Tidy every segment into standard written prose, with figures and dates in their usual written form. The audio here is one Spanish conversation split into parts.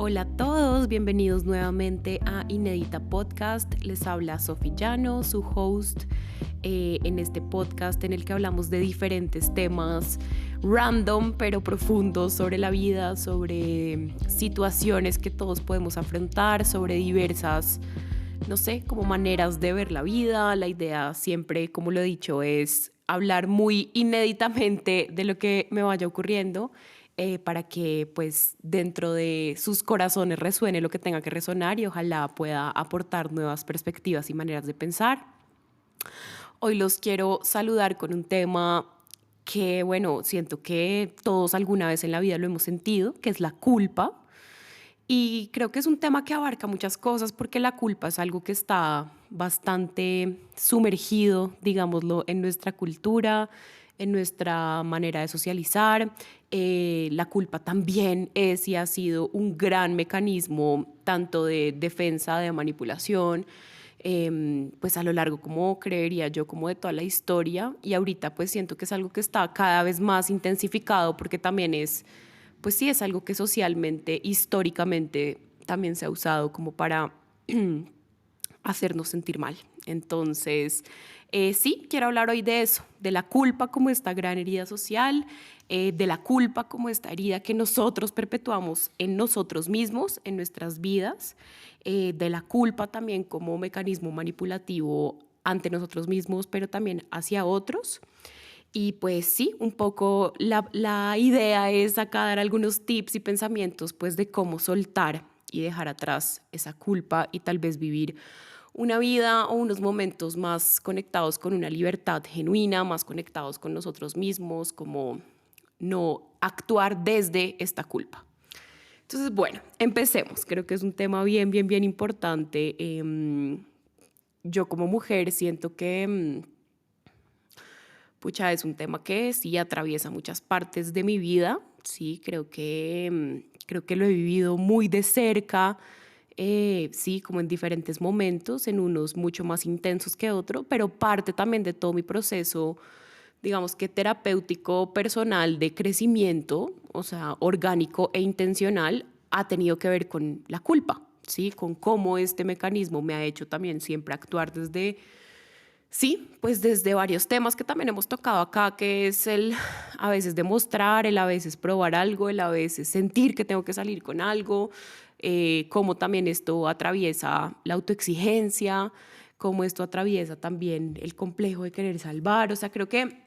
Hola a todos, bienvenidos nuevamente a Inédita Podcast. Les habla Sofi Llano, su host en este podcast en el que hablamos de diferentes temas random pero profundos sobre la vida, sobre situaciones que todos podemos afrontar, sobre diversas, como maneras de ver la vida. La idea siempre, como lo he dicho, es hablar muy inéditamente de lo que me vaya ocurriendo. Para que pues dentro de sus corazones resuene lo que tenga que resonar y ojalá pueda aportar nuevas perspectivas y maneras de pensar. Hoy los quiero saludar con un tema que, siento que todos alguna vez en la vida lo hemos sentido, que es la culpa. Y creo que es un tema que abarca muchas cosas porque la culpa es algo que está bastante sumergido, digámoslo, en nuestra cultura, en nuestra manera de socializar. La culpa también es y ha sido un gran mecanismo tanto de defensa, de manipulación, pues a lo largo, como creería yo, como de toda la historia. Y ahorita pues siento que es algo que está cada vez más intensificado porque también pues sí, es algo que socialmente, históricamente, también se ha usado como para hacernos sentir mal. Entonces, sí, quiero hablar hoy de eso, de la culpa como esta gran herida social, de la culpa como esta herida que nosotros perpetuamos en nosotros mismos, en nuestras vidas, de la culpa también como mecanismo manipulativo ante nosotros mismos, pero también hacia otros. Y pues sí, un poco la idea es acá dar algunos tips y pensamientos pues de cómo soltar y dejar atrás esa culpa y tal vez vivir una vida o unos momentos más conectados con una libertad genuina, más conectados con nosotros mismos, como no actuar desde esta culpa. Entonces, bueno, empecemos. Creo que es un tema bien importante. Yo como mujer siento que pucha, es un tema que sí atraviesa muchas partes de mi vida. Sí, creo que lo he vivido muy de cerca, sí, como en diferentes momentos, en unos mucho más intensos que otros, pero parte también de todo mi proceso, digamos que terapéutico, personal, de crecimiento, o sea, orgánico e intencional, ha tenido que ver con la culpa, sí, con cómo este mecanismo me ha hecho también siempre actuar desde. Sí, pues desde varios temas que también hemos tocado acá, que es el a veces demostrar, el a veces probar algo, el a veces sentir que tengo que salir con algo, cómo también esto atraviesa la autoexigencia, cómo esto atraviesa también el complejo de querer salvar. O sea, creo que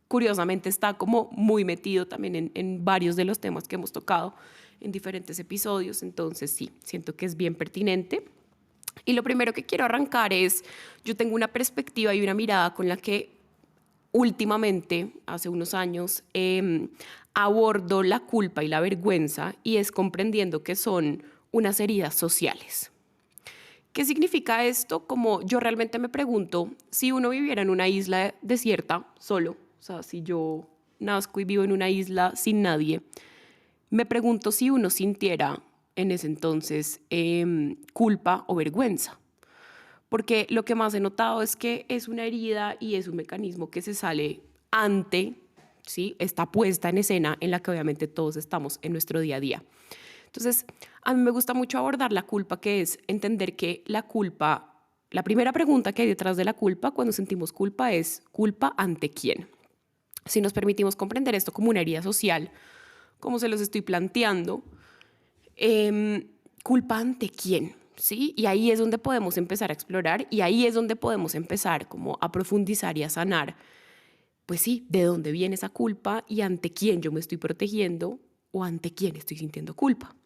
curiosamente está como muy metido también en varios de los temas que hemos tocado en diferentes episodios. Entonces sí, siento que es bien pertinente. Y lo primero que quiero arrancar es, yo tengo una perspectiva y una mirada con la que últimamente, hace unos años, abordo la culpa y la vergüenza y es comprendiendo que son unas heridas sociales. ¿Qué significa esto? Como yo realmente me pregunto, si uno viviera en una isla desierta, solo, o sea, si yo nazco y vivo en una isla sin nadie, me pregunto si uno sintiera en ese entonces culpa o vergüenza. Porque lo que más he notado es que es una herida y es un mecanismo que se sale ante, ¿sí? Está puesta en escena en la que obviamente todos estamos en nuestro día a día. Entonces, a mí me gusta mucho abordar la culpa, que es entender que la culpa, la primera pregunta que hay detrás de la culpa cuando sentimos culpa es ¿culpa ante quién? Si nos permitimos comprender esto como una herida social, como se los estoy planteando, ¿culpa ante quién? ¿Sí? Y ahí es donde podemos empezar a explorar y ahí es donde podemos empezar como a profundizar y a sanar, pues sí, de dónde viene esa culpa y ante quién yo me estoy protegiendo o ante quién estoy sintiendo culpa.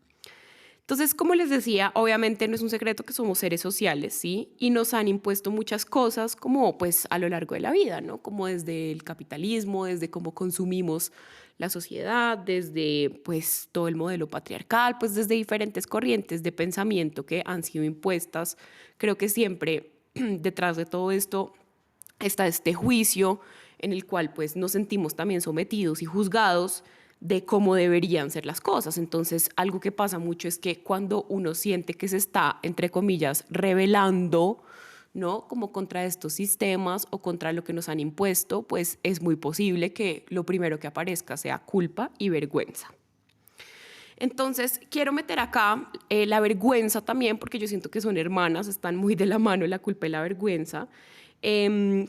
Entonces, como les decía, obviamente no es un secreto que somos seres sociales, ¿sí? Y nos han impuesto muchas cosas como pues a lo largo de la vida, ¿no? Como desde el capitalismo, desde cómo consumimos la sociedad, desde pues todo el modelo patriarcal, pues desde diferentes corrientes de pensamiento que han sido impuestas. Creo que siempre detrás de todo esto está este juicio en el cual pues nos sentimos también sometidos y juzgados de cómo deberían ser las cosas. Entonces, algo que pasa mucho es que cuando uno siente que se está, entre comillas, rebelando, ¿no? Como contra estos sistemas o contra lo que nos han impuesto, pues es muy posible que lo primero que aparezca sea culpa y vergüenza. Entonces, quiero meter acá la vergüenza también, porque yo siento que son hermanas, están muy de la mano la culpa y la vergüenza,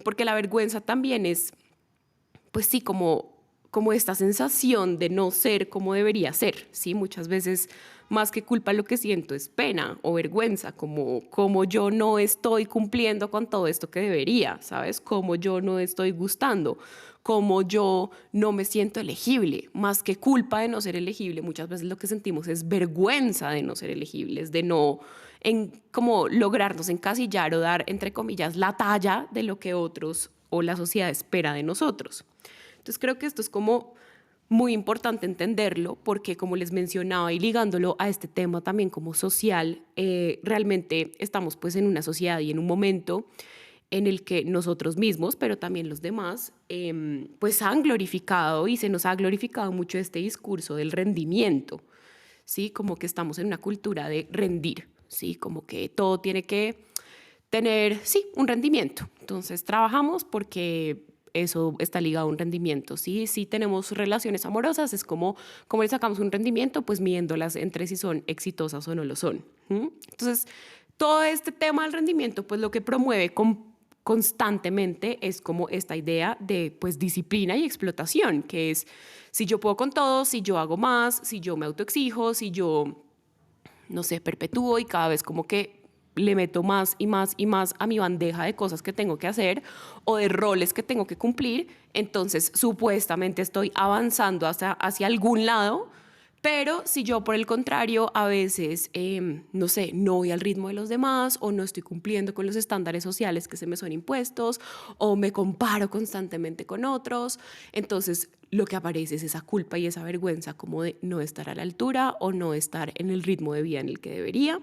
porque la vergüenza también es, pues sí, como esta sensación de no ser como debería ser, ¿sí? Muchas veces, más que culpa, lo que siento es pena o vergüenza, como yo no estoy cumpliendo con todo esto que debería, ¿sabes? Como yo no estoy gustando, como yo no me siento elegible. Más que culpa de no ser elegible, muchas veces lo que sentimos es vergüenza de no ser elegibles, de no como lograrnos encasillar o dar, entre comillas, la talla de lo que otros o la sociedad espera de nosotros. Entonces creo que esto es como muy importante entenderlo porque, como les mencionaba y ligándolo a este tema también como social, realmente estamos pues en una sociedad y en un momento en el que nosotros mismos, pero también los demás, pues han glorificado y se nos ha glorificado mucho este discurso del rendimiento, ¿sí? Como que estamos en una cultura de rendir, ¿sí? Como que todo tiene que tener, sí, un rendimiento. Entonces trabajamos porque eso está ligado a un rendimiento. ¿Sí? Si tenemos relaciones amorosas, es como le sacamos un rendimiento, pues midiéndolas entre si son exitosas o no lo son. Entonces, todo este tema del rendimiento, pues lo que promueve constantemente es como esta idea de pues disciplina y explotación, que es si yo puedo con todo, si yo hago más, si yo me autoexijo, si yo, no sé, perpetúo y cada vez como que le meto más y más y más a mi bandeja de cosas que tengo que hacer o de roles que tengo que cumplir, entonces supuestamente estoy avanzando hacia algún lado, pero si yo por el contrario a veces, no sé, no voy al ritmo de los demás o no estoy cumpliendo con los estándares sociales que se me son impuestos o me comparo constantemente con otros, entonces lo que aparece es esa culpa y esa vergüenza como de no estar a la altura o no estar en el ritmo de vida en el que debería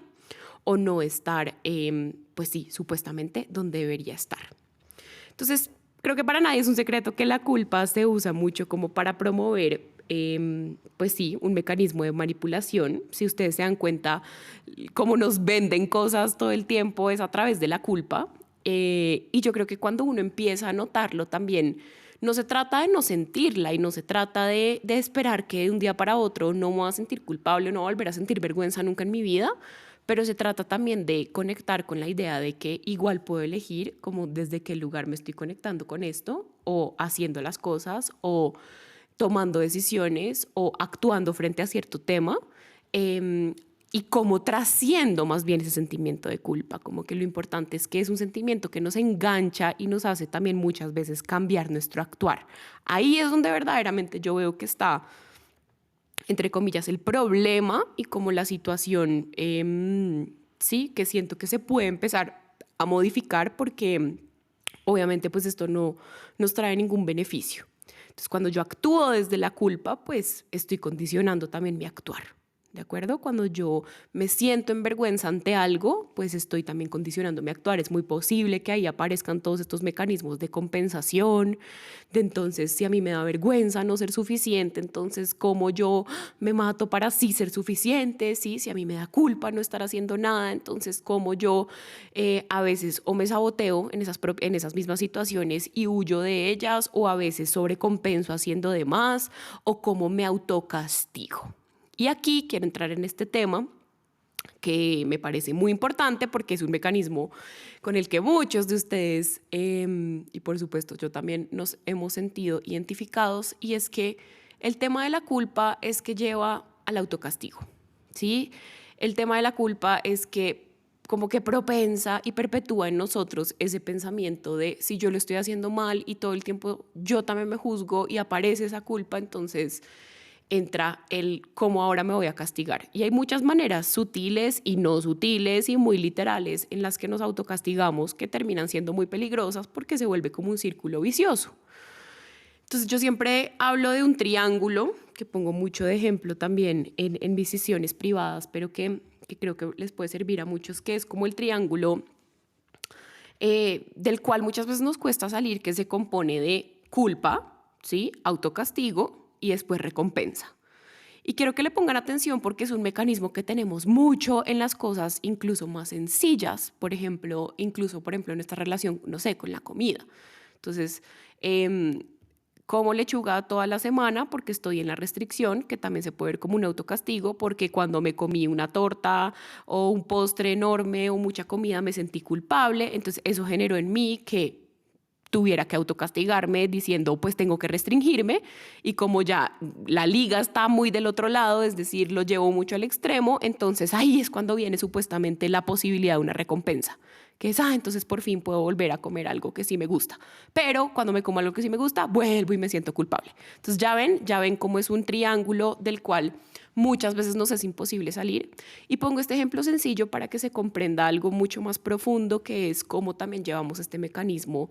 o no estar, pues sí, supuestamente donde debería estar. Entonces, creo que para nadie es un secreto que la culpa se usa mucho como para promover, pues sí, un mecanismo de manipulación. Si ustedes se dan cuenta, cómo nos venden cosas todo el tiempo es a través de la culpa. Y yo creo que cuando uno empieza a notarlo también, no se trata de no sentirla y no se trata de esperar que de un día para otro no me voy a sentir culpable o no voy a volver a sentir vergüenza nunca en mi vida, pero se trata también de conectar con la idea de que igual puedo elegir como desde qué lugar me estoy conectando con esto o haciendo las cosas o tomando decisiones o actuando frente a cierto tema, y cómo trasciendo más bien ese sentimiento de culpa, como que lo importante es que es un sentimiento que nos engancha y nos hace también muchas veces cambiar nuestro actuar. Ahí es donde verdaderamente yo veo que está, entre comillas, el problema y como la situación, sí, que siento que se puede empezar a modificar porque obviamente pues esto no nos trae ningún beneficio. Entonces cuando yo actúo desde la culpa, pues estoy condicionando también mi actuar. ¿De acuerdo? Cuando yo me siento en vergüenza ante algo, pues estoy también condicionando mi actuar. Es muy posible que ahí aparezcan todos estos mecanismos de compensación, de entonces si a mí me da vergüenza no ser suficiente, entonces cómo yo me mato para sí ser suficiente, ¿sí? Si a mí me da culpa no estar haciendo nada, entonces cómo yo a veces o me saboteo en esas mismas situaciones y huyo de ellas, o a veces sobrecompenso haciendo de más, o cómo me autocastigo. Y aquí quiero entrar en este tema que me parece muy importante porque es un mecanismo con el que muchos de ustedes, y por supuesto yo también, nos hemos sentido identificados, y es que el tema de la culpa es que lleva al autocastigo, ¿sí? El tema de la culpa es que como que propensa y perpetúa en nosotros ese pensamiento de si yo lo estoy haciendo mal y todo el tiempo yo también me juzgo y aparece esa culpa, entonces entra el cómo ahora me voy a castigar. Y hay muchas maneras sutiles y no sutiles y muy literales en las que nos autocastigamos, que terminan siendo muy peligrosas porque se vuelve como un círculo vicioso. Entonces yo siempre hablo de un triángulo, que pongo mucho de ejemplo también en mis sesiones privadas, pero que creo que les puede servir a muchos, que es como el triángulo del cual muchas veces nos cuesta salir, que se compone de culpa, ¿sí? Autocastigo y después recompensa. Y quiero que le pongan atención porque es un mecanismo que tenemos mucho en las cosas incluso más sencillas, por ejemplo, en esta relación, no sé, con la comida. Entonces, como lechuga toda la semana porque estoy en la restricción, que también se puede ver como un autocastigo, porque cuando me comí una torta o un postre enorme o mucha comida me sentí culpable. Entonces eso generó en mí que tuviera que autocastigarme diciendo pues tengo que restringirme, y como ya la liga está muy del otro lado, es decir, lo llevo mucho al extremo, entonces ahí es cuando viene supuestamente la posibilidad de una recompensa, que es, entonces por fin puedo volver a comer algo que sí me gusta, pero cuando me como algo que sí me gusta, vuelvo y me siento culpable. Entonces ya ven cómo es un triángulo del cual muchas veces nos es imposible salir. Y pongo este ejemplo sencillo para que se comprenda algo mucho más profundo, que es cómo también llevamos este mecanismo,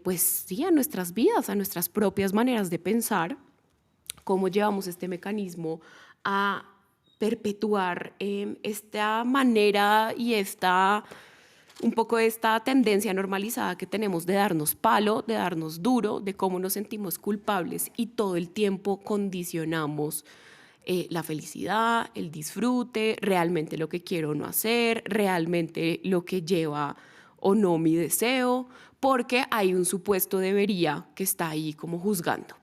pues sí, a nuestras vidas, a nuestras propias maneras de pensar, cómo llevamos este mecanismo a perpetuar esta manera y un poco esta tendencia normalizada que tenemos de darnos palo, de darnos duro, de cómo nos sentimos culpables, y todo el tiempo condicionamos la felicidad, el disfrute, realmente lo que quiero o no hacer, realmente lo que lleva o no mi deseo, porque hay un supuesto debería que está ahí como juzgando.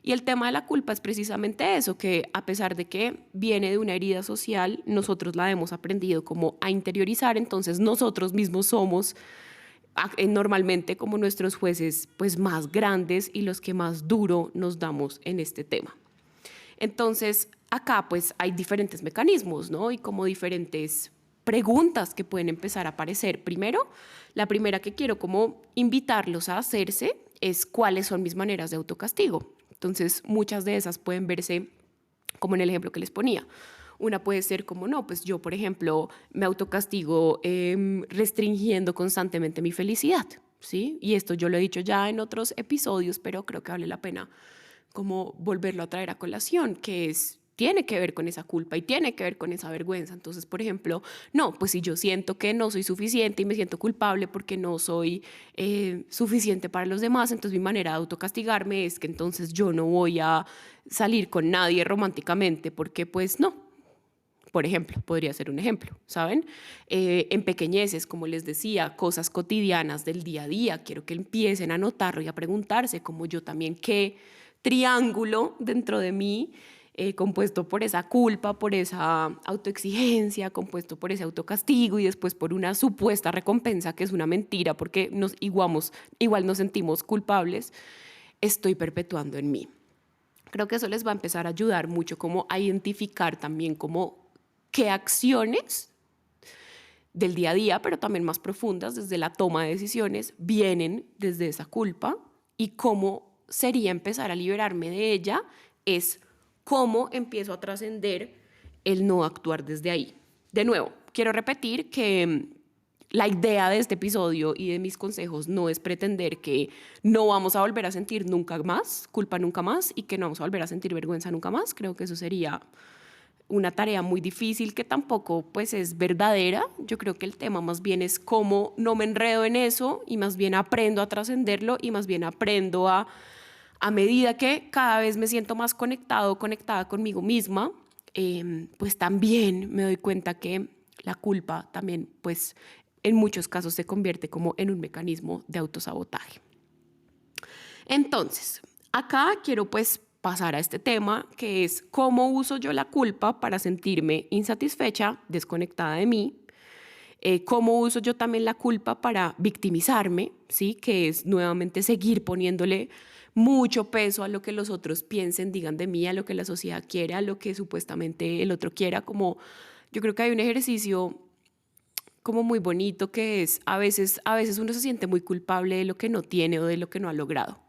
Y el tema de la culpa es precisamente eso, que a pesar de que viene de una herida social, nosotros la hemos aprendido como a interiorizar, entonces nosotros mismos somos normalmente como nuestros jueces pues más grandes y los que más duro nos damos en este tema. Entonces, acá pues hay diferentes mecanismos, ¿no? Y como diferentes preguntas que pueden empezar a aparecer. Primero, la primera que quiero como invitarlos a hacerse es cuáles son mis maneras de autocastigo. Entonces, muchas de esas pueden verse como en el ejemplo que les ponía. Una puede ser como, no, pues yo, por ejemplo, me autocastigo restringiendo constantemente mi felicidad, ¿sí? Y esto yo lo he dicho ya en otros episodios, pero creo que vale la pena como volverlo a traer a colación, que tiene que ver con esa culpa y tiene que ver con esa vergüenza. Entonces, por ejemplo, no, pues si yo siento que no soy suficiente y me siento culpable porque no soy suficiente para los demás, entonces mi manera de autocastigarme es que entonces yo no voy a salir con nadie románticamente porque pues no. Por ejemplo, podría ser un ejemplo, ¿saben? En pequeñeces, como les decía, cosas cotidianas del día a día, quiero que empiecen a notarlo y a preguntarse, como yo también, qué triángulo dentro de mí, compuesto por esa culpa, por esa autoexigencia, compuesto por ese autocastigo y después por una supuesta recompensa que es una mentira porque igual nos sentimos culpables, estoy perpetuando en mí. Creo que eso les va a empezar a ayudar mucho como a identificar también como qué acciones del día a día, pero también más profundas, desde la toma de decisiones, vienen desde esa culpa, y cómo sería empezar a liberarme de ella, es cómo empiezo a trascender el no actuar desde ahí. De nuevo, quiero repetir que la idea de este episodio y de mis consejos no es pretender que no vamos a volver a sentir nunca más culpa nunca más y que no vamos a volver a sentir vergüenza nunca más. Creo que eso sería una tarea muy difícil que tampoco pues es verdadera. Yo creo que el tema más bien es cómo no me enredo en eso y más bien aprendo a trascenderlo y más bien aprendo a medida que cada vez me siento más conectada conmigo misma, pues también me doy cuenta que la culpa también pues en muchos casos se convierte como en un mecanismo de autosabotaje. Entonces, acá quiero pues pasar a este tema, que es cómo uso yo la culpa para sentirme insatisfecha, desconectada de mí. Cómo uso yo también la culpa para victimizarme, ¿sí? Que es nuevamente seguir poniéndole mucho peso a lo que los otros piensen, digan de mí, a lo que la sociedad quiere, a lo que supuestamente el otro quiera. Como yo creo que hay un ejercicio como muy bonito que es a veces uno se siente muy culpable de lo que no tiene o de lo que no ha logrado.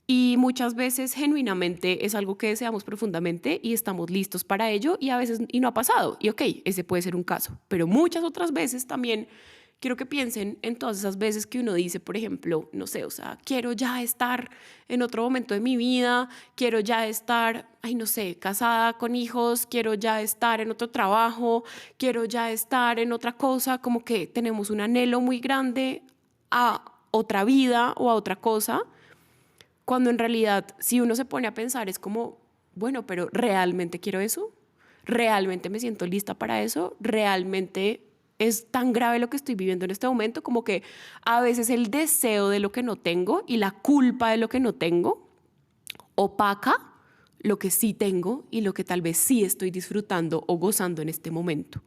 Y muchas veces genuinamente es algo que deseamos profundamente y estamos listos para ello, y a veces y no ha pasado. Y ok, ese puede ser un caso. Pero muchas otras veces también quiero que piensen en todas esas veces que uno dice, por ejemplo, no sé, o sea, quiero ya estar en otro momento de mi vida, quiero ya estar, no sé, casada con hijos, quiero ya estar en otro trabajo, quiero ya estar en otra cosa, como que tenemos un anhelo muy grande a otra vida o a otra cosa. Cuando en realidad, si uno se pone a pensar, es como, bueno, pero ¿realmente quiero eso? ¿Realmente me siento lista para eso? ¿Realmente es tan grave lo que estoy viviendo en este momento? Como que a veces el deseo de lo que no tengo y la culpa de lo que no tengo opaca lo que sí tengo y lo que tal vez sí estoy disfrutando o gozando en este momento.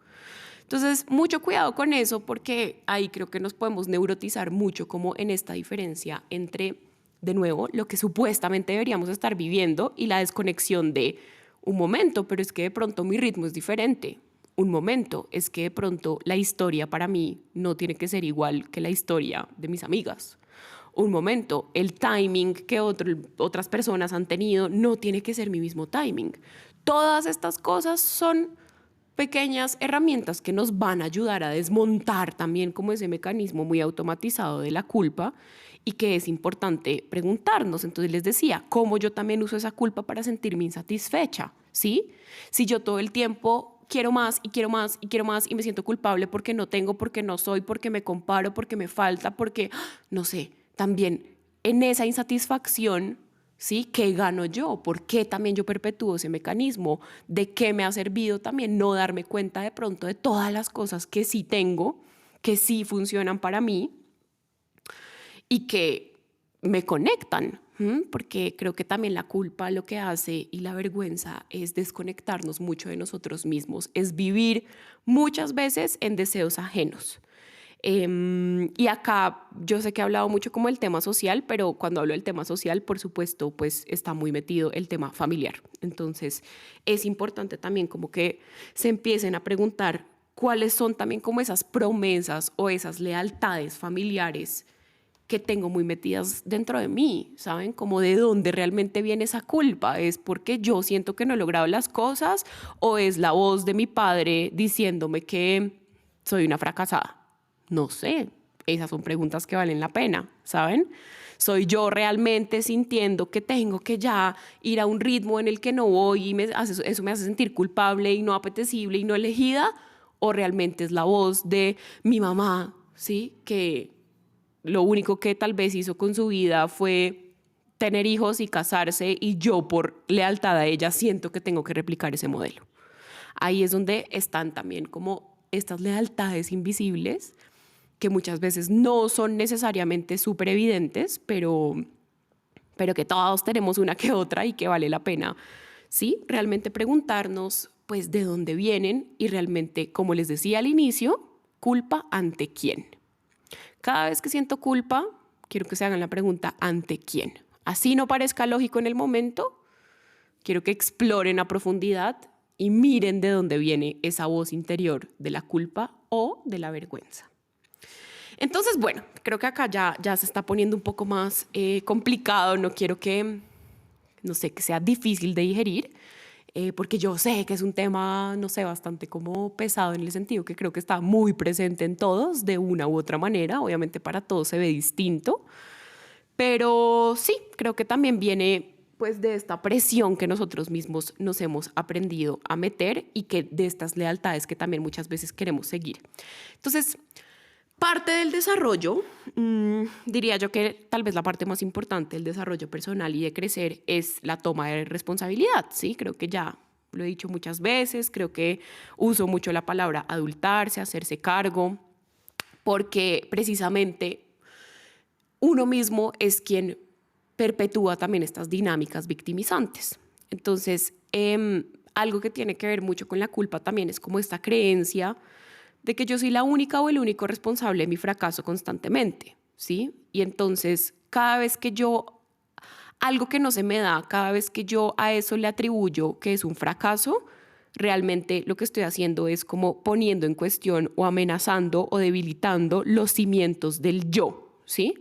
Entonces, mucho cuidado con eso, porque ahí creo que nos podemos neurotizar mucho como en esta diferencia entre, de nuevo, lo que supuestamente deberíamos estar viviendo y la desconexión de un momento, pero es que de pronto mi ritmo es diferente. Un momento, es que de pronto la historia para mí no tiene que ser igual que la historia de mis amigas. Un momento, el timing que otras personas han tenido no tiene que ser mi mismo timing. Todas estas cosas son pequeñas herramientas que nos van a ayudar a desmontar también como ese mecanismo muy automatizado de la culpa, y que es importante preguntarnos. Entonces les decía, ¿cómo yo también uso esa culpa para sentirme insatisfecha? ¿Sí? Si yo todo el tiempo quiero más y quiero más y quiero más y me siento culpable porque no tengo, porque no soy, porque me comparo, porque me falta, porque no sé, también en esa insatisfacción, ¿sí? ¿Qué gano yo? ¿Por qué también yo perpetúo ese mecanismo? ¿De qué me ha servido también no darme cuenta de pronto de todas las cosas que sí tengo, que sí funcionan para mí y que me conectan? Porque creo que también la culpa lo que hace, y la vergüenza, es desconectarnos mucho de nosotros mismos, es vivir muchas veces en deseos ajenos. Y acá yo sé que he hablado mucho como el tema social, pero cuando hablo del tema social, por supuesto, pues está muy metido el tema familiar. Entonces es importante también como que se empiecen a preguntar cuáles son también como esas promesas o esas lealtades familiares que tengo muy metidas dentro de mí, ¿saben? Como de dónde realmente viene esa culpa. ¿Es porque yo siento que no he logrado las cosas, o es la voz de mi padre diciéndome que soy una fracasada? No sé, esas son preguntas que valen la pena, ¿saben? ¿Soy yo realmente sintiendo que tengo que ya ir a un ritmo en el que no voy y eso me hace sentir culpable y no apetecible y no elegida? ¿O realmente es la voz de mi mamá, ¿sí? Que lo único que tal vez hizo con su vida fue tener hijos y casarse, y yo por lealtad a ella siento que tengo que replicar ese modelo? Ahí es donde están también como estas lealtades invisibles, que muchas veces no son necesariamente súper evidentes, pero que todos tenemos una que otra y que vale la pena, ¿sí? Realmente preguntarnos, pues, de dónde vienen, y realmente, como les decía al inicio, culpa ante quién. Cada vez que siento culpa, quiero que se hagan la pregunta, ¿ante quién? Así no parezca lógico en el momento, quiero que exploren a profundidad y miren de dónde viene esa voz interior de la culpa o de la vergüenza. Entonces, bueno, creo que acá ya se está poniendo un poco más complicado. No quiero que sea difícil de digerir, porque yo sé que es un tema, bastante como pesado, en el sentido que creo que está muy presente en todos de una u otra manera. Obviamente para todos se ve distinto, pero sí, creo que también viene pues de esta presión que nosotros mismos nos hemos aprendido a meter, y que de estas lealtades que también muchas veces queremos seguir. Entonces, parte del desarrollo, diría yo que tal vez la parte más importante del desarrollo personal y de crecer, es la toma de responsabilidad, ¿sí? Creo que ya lo he dicho muchas veces, creo que uso mucho la palabra adultarse, hacerse cargo, porque precisamente uno mismo es quien perpetúa también estas dinámicas victimizantes. Entonces, algo que tiene que ver mucho con la culpa también es como esta creencia de que yo soy la única o el único responsable de mi fracaso constantemente, ¿sí? Y entonces, cada vez que algo que no se me da, cada vez que yo a eso le atribuyo que es un fracaso, realmente lo que estoy haciendo es como poniendo en cuestión o amenazando o debilitando los cimientos del yo, ¿sí?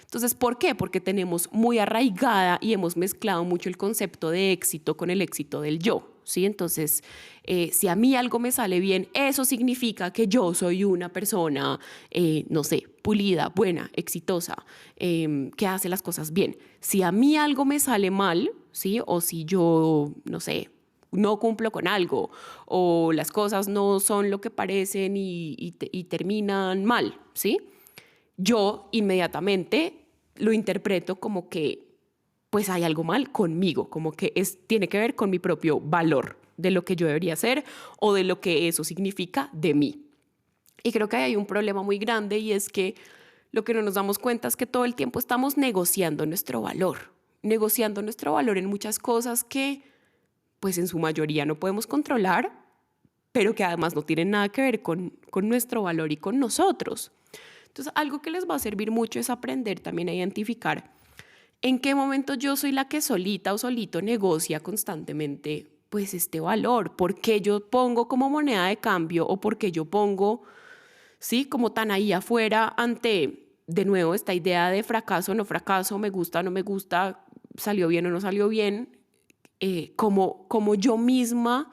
Entonces, ¿por qué? Porque tenemos muy arraigada y hemos mezclado mucho el concepto de éxito con el éxito del yo, ¿sí? Entonces, si a mí algo me sale bien, eso significa que yo soy una persona, pulida, buena, exitosa, que hace las cosas bien. Si a mí algo me sale mal, ¿sí? O si yo, no cumplo con algo, o las cosas no son lo que parecen y terminan mal, ¿sí? Yo inmediatamente lo interpreto como que pues hay algo mal conmigo, como que tiene que ver con mi propio valor de lo que yo debería hacer o de lo que eso significa de mí. Y creo que hay un problema muy grande, y es que lo que no nos damos cuenta es que todo el tiempo estamos negociando nuestro valor. negociando nuestro valor en muchas cosas que pues en su mayoría no podemos controlar, pero que además no tienen nada que ver con nuestro valor y con nosotros. Entonces, algo que les va a servir mucho es aprender también a identificar en qué momento yo soy la que solita o solito negocia constantemente pues este valor, por qué yo pongo como moneda de cambio o por qué yo pongo, sí, como tan ahí afuera ante, de nuevo, esta idea de fracaso o no fracaso, me gusta o no me gusta, salió bien o no salió bien, como yo misma,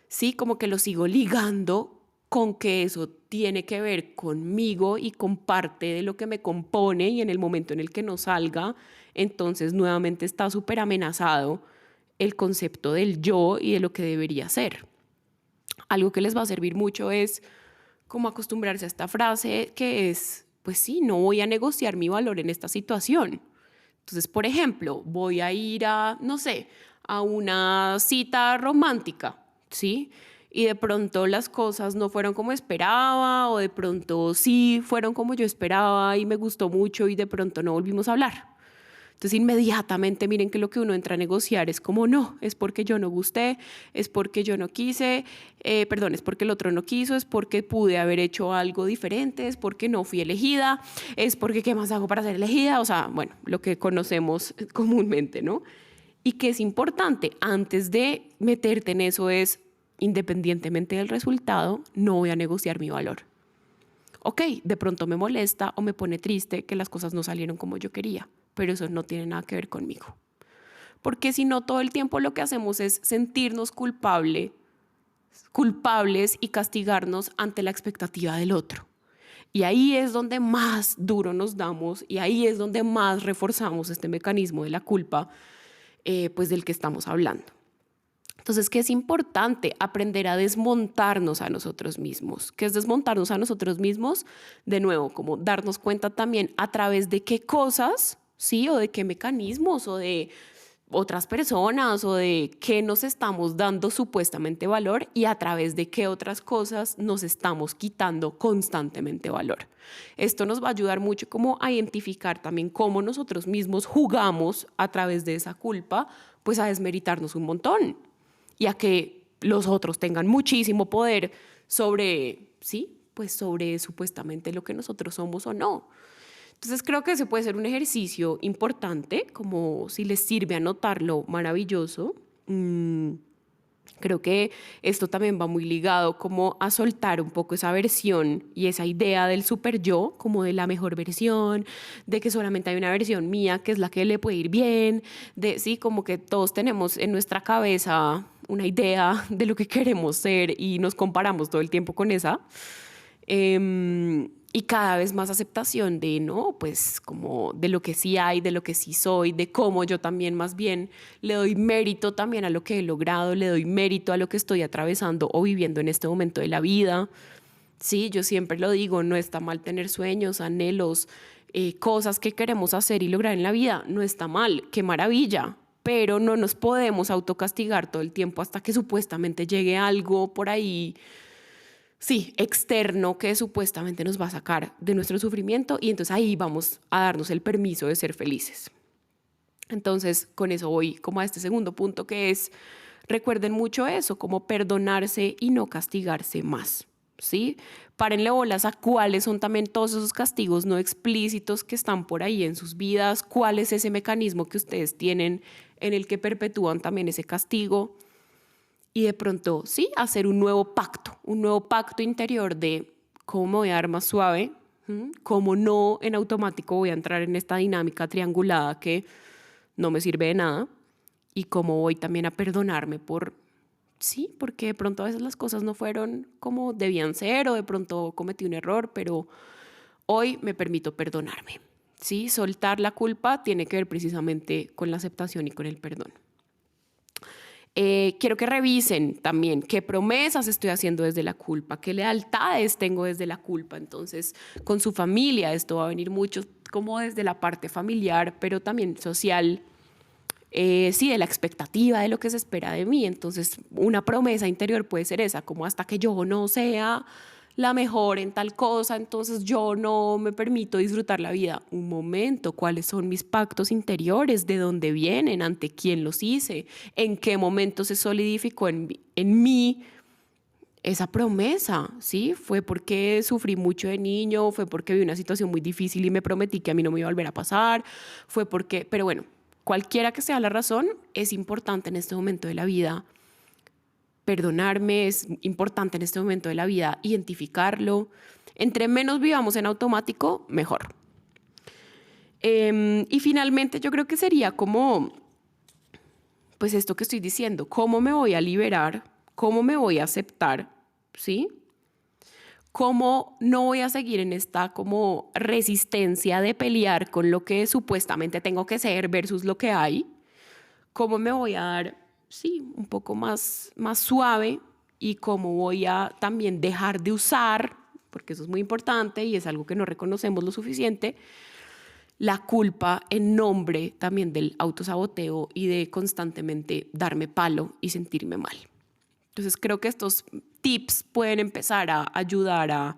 sí, como que lo sigo ligando con que eso tiene que ver conmigo y con parte de lo que me compone, y en el momento en el que no salga, entonces nuevamente está súper amenazado el concepto del yo y de lo que debería ser. Algo que les va a servir mucho es como acostumbrarse a esta frase que es, pues sí, no voy a negociar mi valor en esta situación. Entonces, por ejemplo, voy a ir a, no sé, a una cita romántica, ¿sí? Y de pronto las cosas no fueron como esperaba, o de pronto sí fueron como yo esperaba y me gustó mucho y de pronto no volvimos a hablar. Entonces inmediatamente miren que lo que uno entra a negociar es como no, es porque yo no gusté, es porque yo no quise, es porque el otro no quiso, es porque pude haber hecho algo diferente, es porque no fui elegida, es porque qué más hago para ser elegida, o sea, bueno, lo que conocemos comúnmente, ¿no? Y que es importante antes de meterte en eso es, independientemente del resultado, no voy a negociar mi valor. Ok, de pronto me molesta o me pone triste que las cosas no salieron como yo quería, pero eso no tiene nada que ver conmigo. Porque si no, todo el tiempo lo que hacemos es sentirnos culpables y castigarnos ante la expectativa del otro. Y ahí es donde más duro nos damos y ahí es donde más reforzamos este mecanismo de la culpa, pues del que estamos hablando. Entonces, ¿qué es importante? Aprender a desmontarnos a nosotros mismos. ¿Qué es desmontarnos a nosotros mismos? De nuevo, como darnos cuenta también a través de qué cosas, ¿sí? O de qué mecanismos, o de otras personas, o de qué nos estamos dando supuestamente valor y a través de qué otras cosas nos estamos quitando constantemente valor. Esto nos va a ayudar mucho como a identificar también cómo nosotros mismos jugamos a través de esa culpa, pues a desmeritarnos un montón. Y a que los otros tengan muchísimo poder sobre, sí, pues sobre supuestamente lo que nosotros somos o no. Entonces creo que ese puede ser un ejercicio importante, como si les sirve anotarlo, maravilloso. Creo que esto también va muy ligado como a soltar un poco esa versión y esa idea del super yo, como de la mejor versión, de que solamente hay una versión mía que es la que le puede ir bien, de sí, como que todos tenemos en nuestra cabeza una idea de lo que queremos ser y nos comparamos todo el tiempo con esa. Y cada vez más aceptación de, no, pues como de lo que sí hay, de lo que sí soy, de cómo yo también más bien le doy mérito también a lo que he logrado, le doy mérito a lo que estoy atravesando o viviendo en este momento de la vida. Sí, yo siempre lo digo, no está mal tener sueños, anhelos, cosas que queremos hacer y lograr en la vida, no está mal, qué maravilla, pero no nos podemos autocastigar todo el tiempo hasta que supuestamente llegue algo por ahí, sí, externo que supuestamente nos va a sacar de nuestro sufrimiento y entonces ahí vamos a darnos el permiso de ser felices. Entonces, con eso voy como a este segundo punto que es, recuerden mucho eso, como perdonarse y no castigarse más, ¿sí? Párenle bolas a cuáles son también todos esos castigos no explícitos que están por ahí en sus vidas, cuál es ese mecanismo que ustedes tienen en el que perpetúan también ese castigo. Y de pronto, sí, hacer un nuevo pacto interior de cómo me voy a dar más suave, cómo no en automático voy a entrar en esta dinámica triangulada que no me sirve de nada y cómo voy también a perdonarme sí, porque de pronto a veces las cosas no fueron como debían ser o de pronto cometí un error, pero hoy me permito perdonarme, ¿sí? Soltar la culpa tiene que ver precisamente con la aceptación y con el perdón. Quiero que revisen también qué promesas estoy haciendo desde la culpa, qué lealtades tengo desde la culpa. Entonces, con su familia, esto va a venir mucho como desde la parte familiar, pero también social, sí, de la expectativa de lo que se espera de mí. Entonces, una promesa interior puede ser esa, como hasta que yo no sea la mejor en tal cosa, entonces yo no me permito disfrutar la vida. Un momento, ¿cuáles son mis pactos interiores? ¿De dónde vienen? ¿Ante quién los hice? ¿En qué momento se solidificó en mí esa promesa? ¿Sí? ¿Fue porque sufrí mucho de niño? ¿Fue porque vi una situación muy difícil y me prometí que a mí no me iba a volver a pasar? ¿Fue porque...? Pero bueno, cualquiera que sea la razón, es importante en este momento de la vida perdonarme, es importante en este momento de la vida identificarlo. Entre menos vivamos en automático, mejor. Y finalmente yo creo que sería como, pues esto que estoy diciendo, ¿cómo me voy a liberar? ¿Cómo me voy a aceptar? ¿Sí? ¿Cómo no voy a seguir en esta como resistencia de pelear con lo que supuestamente tengo que ser versus lo que hay? ¿Cómo me voy a dar, sí, un poco más suave? Y cómo voy a también dejar de usar, porque eso es muy importante y es algo que no reconocemos lo suficiente, la culpa en nombre también del autosaboteo y de constantemente darme palo y sentirme mal. Entonces creo que estos tips pueden empezar a ayudar a,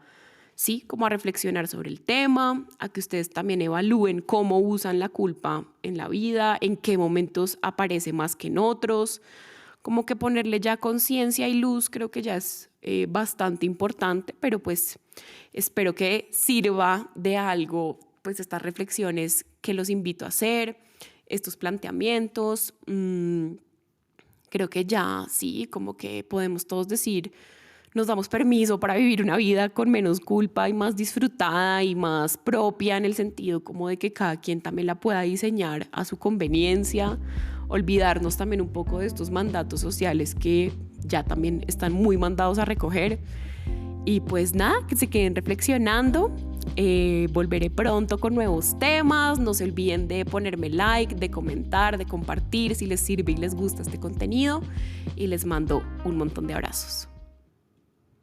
sí, como a reflexionar sobre el tema, a que ustedes también evalúen cómo usan la culpa en la vida, en qué momentos aparece más que en otros, como que ponerle ya conciencia y luz creo que ya es bastante importante, pero pues espero que sirva de algo pues estas reflexiones que los invito a hacer, estos planteamientos. Creo que ya sí, como que podemos todos decir, nos damos permiso para vivir una vida con menos culpa y más disfrutada y más propia, en el sentido como de que cada quien también la pueda diseñar a su conveniencia, olvidarnos también un poco de estos mandatos sociales que ya también están muy mandados a recoger. Y pues nada, que se queden reflexionando. Volveré pronto con nuevos temas. No se olviden de ponerme like, de comentar, de compartir si les sirve y les gusta este contenido. Y les mando un montón de abrazos.